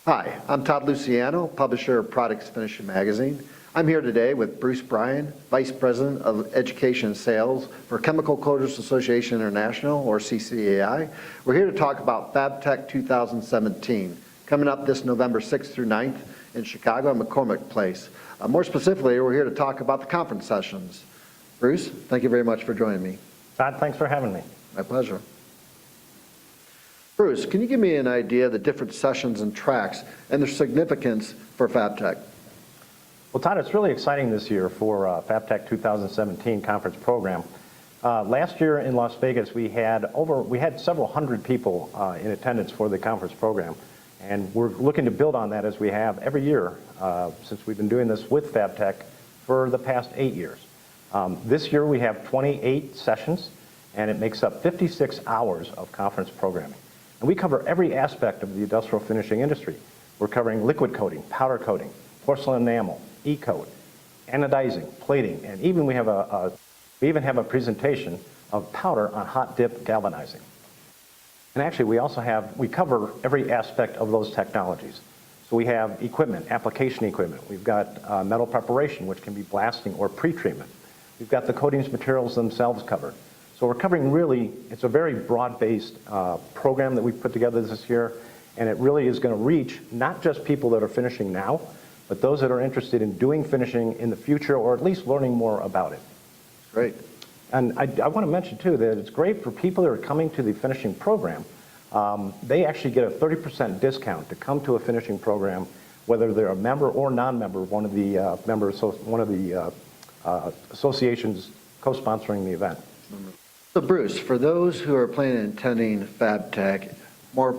Hi, I'm Todd Luciano, publisher of Products Finishing Magazine. I'm here today with Bryan, Vice President of Education and Sales for Chemical Coaters Association International, or CCAI. We're here to talk about Fabtech 2017, coming up this November 6th through 9th in Chicago at McCormick Place. More specifically, we're here to talk about the conference sessions. Bruce, thank you very much for joining me. Todd, thanks for having me. My pleasure. Bruce, can you give me an idea of the different sessions and tracks and their significance for Fabtech? Well, Todd, it's really exciting this year for Fabtech 2017 conference program. Last year in Las Vegas, we had several hundred people in attendance for the conference program, and we're looking to build on that as we have every year since we've been doing this with Fabtech for the past 8 years. This year we have 28 sessions, and it makes up 56 hours of conference programming. And we cover every aspect of the industrial finishing industry. We're covering liquid coating, powder coating, porcelain enamel, e-coat, anodizing, plating, and even we even have a presentation of powder on hot dip galvanizing. And actually we cover every aspect of those technologies. So we have equipment, application equipment. We've got metal preparation, which can be blasting or pre-treatment. We've got the coatings materials themselves covered. So we're covering really, it's a very broad-based program that we've put together this year, and it really is going to reach not just people that are finishing now, but those that are interested in doing finishing in the future, or at least learning more about it. Great. And I want to mention too that it's great for people that are coming to the finishing program. They actually get a 30% discount to come to a finishing program, whether they're a member or non-member of one of the associations co-sponsoring the event. So Bruce, for those who are planning on attending Fabtech,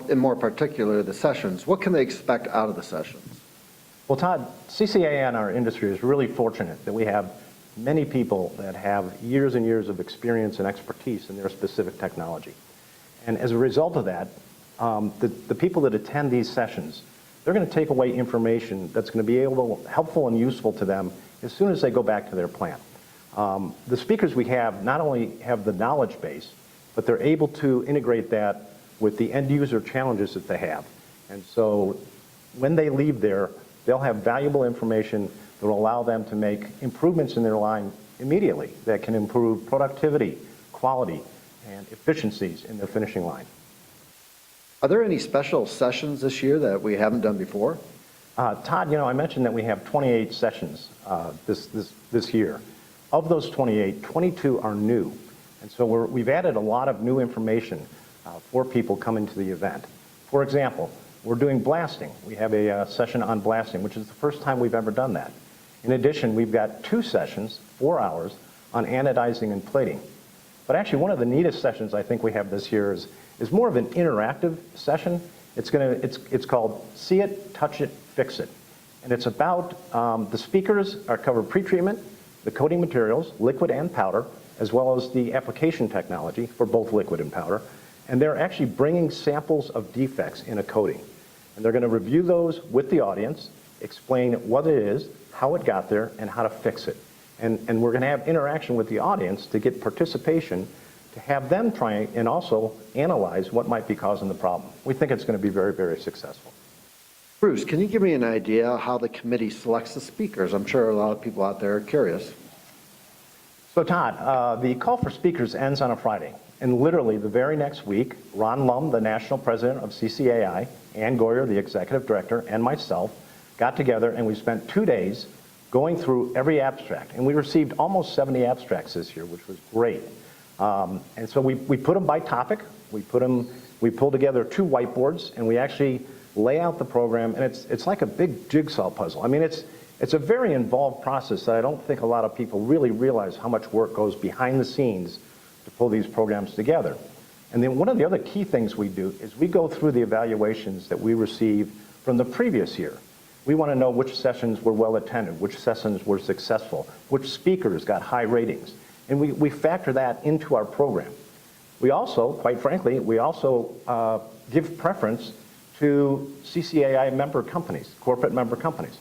in more particular the sessions, what can they expect out of the sessions? Well, Todd, CCAI in our industry is really fortunate that we have many people that have years and years of experience and expertise in their specific technology. And as a result of that, the people that attend these sessions, they're going to take away information that's going to be helpful and useful to them as soon as they go back to their plant. The speakers we have not only have the knowledge base, but they're able to integrate that with the end user challenges that they have. And so when they leave there, they'll have valuable information that will allow them to make improvements in their line immediately that can improve productivity, quality, and efficiencies in their finishing line. Are there any special sessions this year that we haven't done before? Todd, I mentioned that we have 28 sessions this year. Of those 28, 22 are new. And so we've added a lot of new information for people coming to the event. For example, we're doing blasting. We have a session on blasting, which is the first time we've ever done that. In addition, we've got 2 sessions, 4 hours, on anodizing and plating. But actually, one of the neatest sessions I think we have this year is more of an interactive session. It's called See It, Touch It, Fix It. And it's about, the speakers cover pre-treatment, the coating materials, liquid and powder, as well as the application technology for both liquid and powder. And they're actually bringing samples of defects in a coating. And they're going to review those with the audience, explain what it is, how it got there, and how to fix it. And we're going to have interaction with the audience to get participation, to have them try and also analyze what might be causing the problem. We think it's going to be very, very successful. Bruce, can you give me an idea how the committee selects the speakers? I'm sure a lot of people out there are curious. So Todd, the call for speakers ends on a Friday. And literally the very next week, Ron Lum, the national president of CCAI, Ann Goyer, the executive director, and myself got together and we spent 2 days going through every abstract. And we received almost 70 abstracts this year, which was great. And so we put them by topic. We pulled together 2 whiteboards, and we actually lay out the program, and it's like a big jigsaw puzzle. I mean, it's a very involved process that I don't think a lot of people really realize how much work goes behind the scenes to pull these programs together. And then one of the other key things we do is we go through the evaluations that we receive from the previous year. We want to know which sessions were well attended, which sessions were successful, which speakers got high ratings. And we factor that into our program. We also, quite frankly, give preference to CCAI member companies, corporate member companies.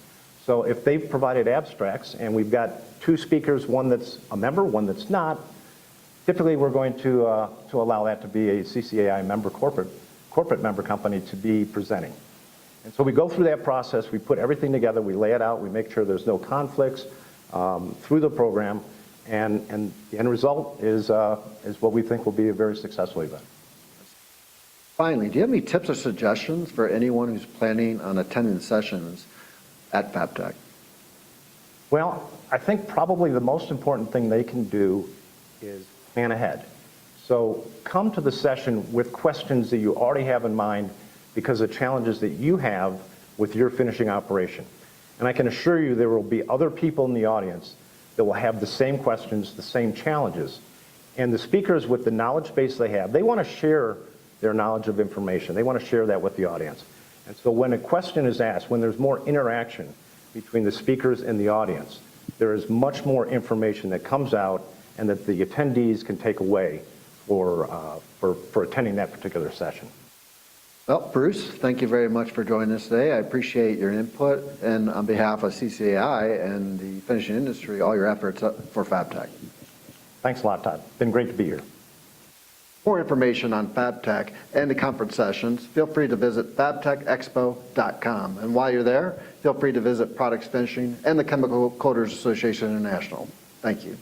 So if they've provided abstracts and we've got 2 speakers, one that's a member, one that's not, typically we're going to allow that to be a CCAI member corporate member company to be presenting. And so we go through that process, we put everything together, we lay it out, we make sure there's no conflicts through the program, and the end result is what we think will be a very successful event. Finally, do you have any tips or suggestions for anyone who's planning on attending sessions at Fabtech? Well, I think probably the most important thing they can do is plan ahead. So come to the session with questions that you already have in mind because of challenges that you have with your finishing operation. And I can assure you there will be other people in the audience that will have the same questions, the same challenges. And the speakers, with the knowledge base they have, they want to share their knowledge of information. They want to share that with the audience. And so when a question is asked, when there's more interaction between the speakers and the audience, there is much more information that comes out and that the attendees can take away for attending that particular session. Well, Bruce, thank you very much for joining us today. I appreciate your input, and on behalf of CCAI and the finishing industry, all your efforts for Fabtech. Thanks a lot, Todd. Been great to be here. For more information on Fabtech and the conference sessions, feel free to visit fabtechexpo.com. And while you're there, feel free to visit Products Finishing and the Chemical Coaters Association International. Thank you.